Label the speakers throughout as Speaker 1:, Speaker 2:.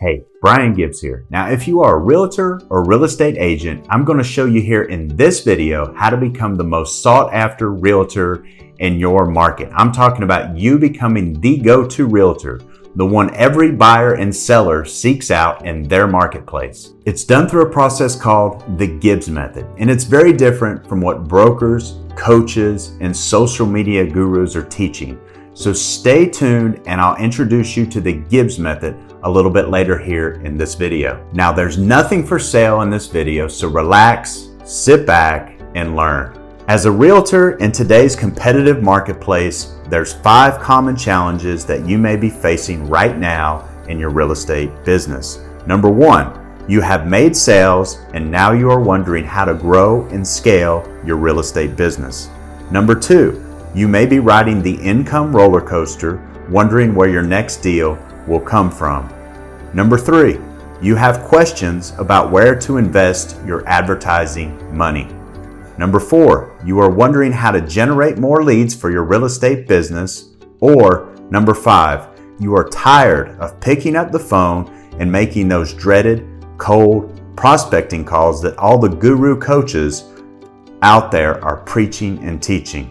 Speaker 1: Hey, Brian Gibbs here. Now, if you are a realtor or real estate agent, I'm going to show you here in this video how to become the most sought after realtor in your market. I'm talking about you becoming the go-to realtor, the one every buyer and seller seeks out in their marketplace. It's done through a process called the Gibbs method, and it's very different from what brokers, coaches, and social media gurus are teaching. So stay tuned and I'll introduce you to the Gibbs method a little bit later here in this video. Now, there's nothing for sale in this video, so relax, sit back, and learn. As a realtor in today's competitive marketplace, there's 5 common challenges that you may be facing right now in your real estate business. Number 1, you have made sales and now you are wondering how to grow and scale your real estate business. Number 2, you may be riding the income roller coaster, wondering where your next deal will come from. Number 3, you have questions about where to invest your advertising money. Number 4, you are wondering how to generate more leads for your real estate business. Or number 5, you are tired of picking up the phone and making those dreaded cold prospecting calls that all the guru coaches out there are preaching and teaching.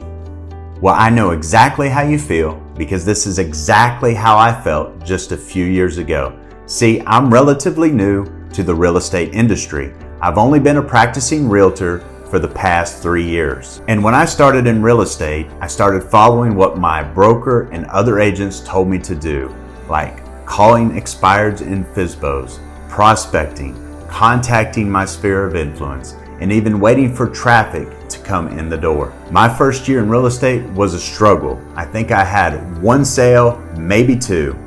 Speaker 1: Well, I know exactly how you feel because this is exactly how I felt just a few years ago. See, I'm relatively new to the real estate industry. I've only been a practicing realtor for the past 3 years. And when I started in real estate, I started following what my broker and other agents told me to do, like calling expireds and FSBOs, prospecting, contacting my sphere of influence, and even waiting for traffic to come in the door. My first year in real estate was a struggle. I think I had 1 sale, maybe 2.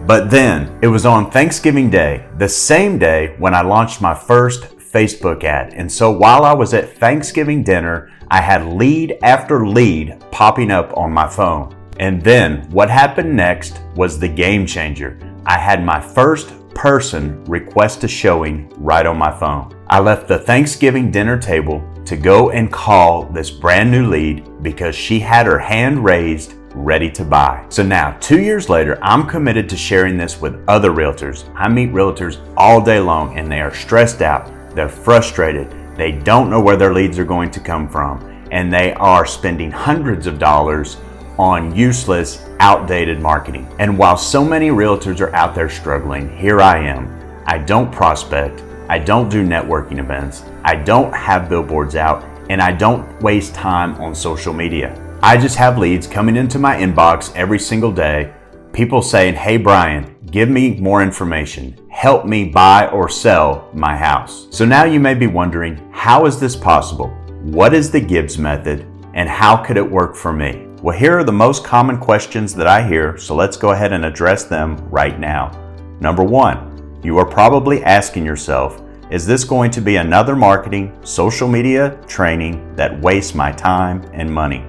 Speaker 1: But then it was on Thanksgiving Day, the same day when I launched my first Facebook ad. And so while I was at Thanksgiving dinner, I had lead after lead popping up on my phone. And then what happened next was the game changer. I had my first person request a showing right on my phone. I left the Thanksgiving dinner table to go and call this brand new lead because she had her hand raised, ready to buy. So now, 2 years later, I'm committed to sharing this with other realtors. I meet realtors all day long and they are stressed out, they're frustrated, they don't know where their leads are going to come from, and they are spending hundreds of dollars on useless, outdated marketing. And while so many realtors are out there struggling, here I am. I don't prospect, I don't do networking events, I don't have billboards out, and I don't waste time on social media. I just have leads coming into my inbox every single day, people saying, "Hey Brian, give me more information, help me buy or sell my house." So now you may be wondering, how is this possible? What is the Gibbs method, and how could it work for me? Well, here are the most common questions that I hear, so let's go ahead and address them right now. Number 1, you are probably asking yourself, is this going to be another marketing, social media training that wastes my time and money?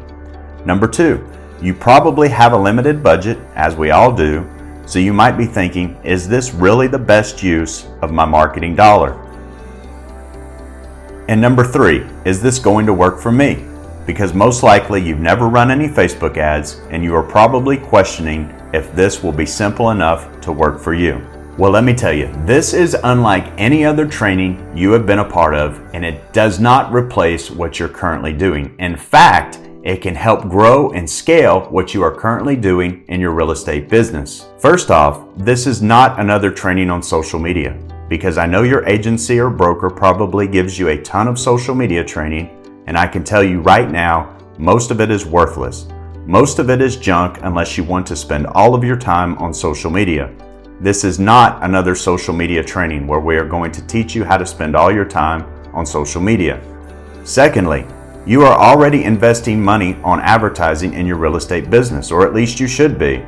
Speaker 1: Number 2, you probably have a limited budget, as we all do, so you might be thinking, is this really the best use of my marketing dollar? And number 3, is this going to work for me? Because most likely you've never run any Facebook ads and you are probably questioning if this will be simple enough to work for you. Well, let me tell you, this is unlike any other training you have been a part of, and it does not replace what you're currently doing. In fact, it can help grow and scale what you are currently doing in your real estate business. First off, this is not another training on social media, because I know your agency or broker probably gives you a ton of social media training, and I can tell you right now, most of it is worthless. Most of it is junk unless you want to spend all of your time on social media. This is not another social media training where we are going to teach you how to spend all your time on social media. Secondly, you are already investing money on advertising in your real estate business, or at least you should be.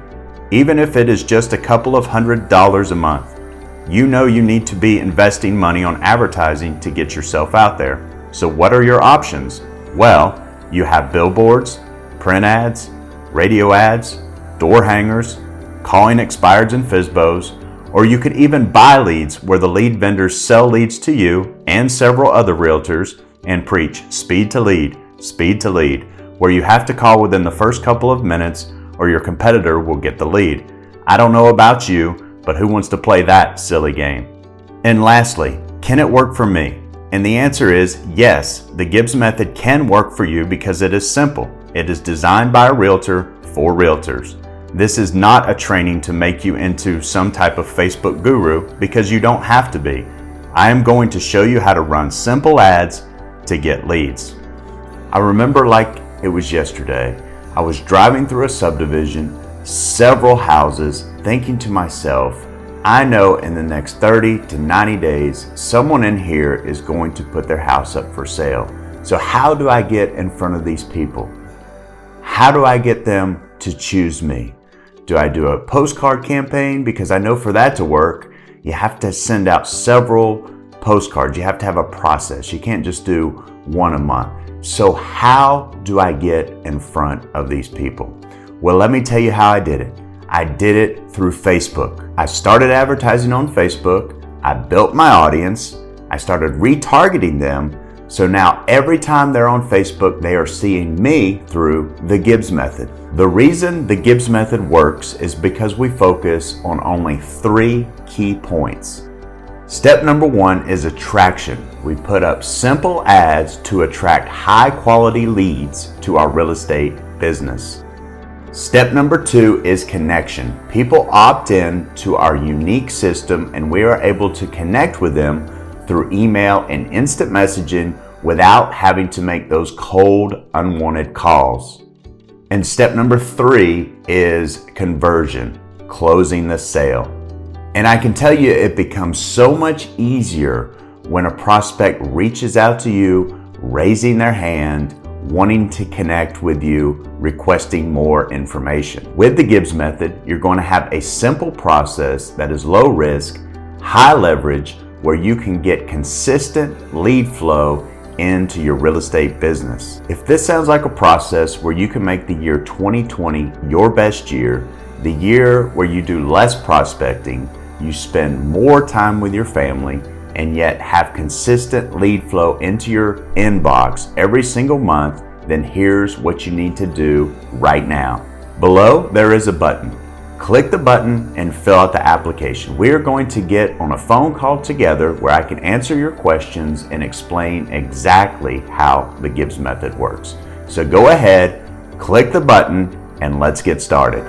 Speaker 1: Even if it is just a couple of $100s a month, you know you need to be investing money on advertising to get yourself out there. So what are your options? Well, you have billboards, print ads, radio ads, door hangers, calling expireds and FSBOs, or you could even buy leads where the lead vendors sell leads to you and several other realtors and preach speed to lead, where you have to call within the first couple of minutes or your competitor will get the lead. I don't know about you, but who wants to play that silly game? And lastly, can it work for me? And the answer is yes, the Gibbs method can work for you because it is simple. It is designed by a realtor for realtors. This is not a training to make you into some type of Facebook guru because you don't have to be. I am going to show you how to run simple ads to get leads. I remember like it was yesterday. I was driving through a subdivision, several houses, thinking to myself, I know in the next 30 to 90 days, someone in here is going to put their house up for sale. So how do I get in front of these people? How do I get them to choose me? Do I do a postcard campaign? Because I know for that to work, you have to send out several postcards. You have to have a process. You can't just do one a month. So how do I get in front of these people? Well, let me tell you how I did it. I did it through Facebook. I started advertising on Facebook. I built my audience. I started retargeting them. So now every time they're on Facebook, they are seeing me through the Gibbs method. The reason the Gibbs method works is because we focus on only 3 key points. Step number 1 is attraction. We put up simple ads to attract high quality leads to our real estate business. Step number 2 is connection. People opt in to our unique system and we are able to connect with them through email and instant messaging without having to make those cold, unwanted calls. And step number 3 is conversion, closing the sale. And I can tell you it becomes so much easier when a prospect reaches out to you, raising their hand, wanting to connect with you, requesting more information. With the Gibbs method, you're going to have a simple process that is low risk, high leverage, where you can get consistent lead flow into your real estate business. If this sounds like a process where you can make the year 2020 your best year, the year where you do less prospecting, you spend more time with your family, and yet have consistent lead flow into your inbox every single month, then here's what you need to do right now. Below, there is a button. Click the button and fill out the application. We are going to get on a phone call together where I can answer your questions and explain exactly how the Gibbs method works. So go ahead, click the button, and let's get started.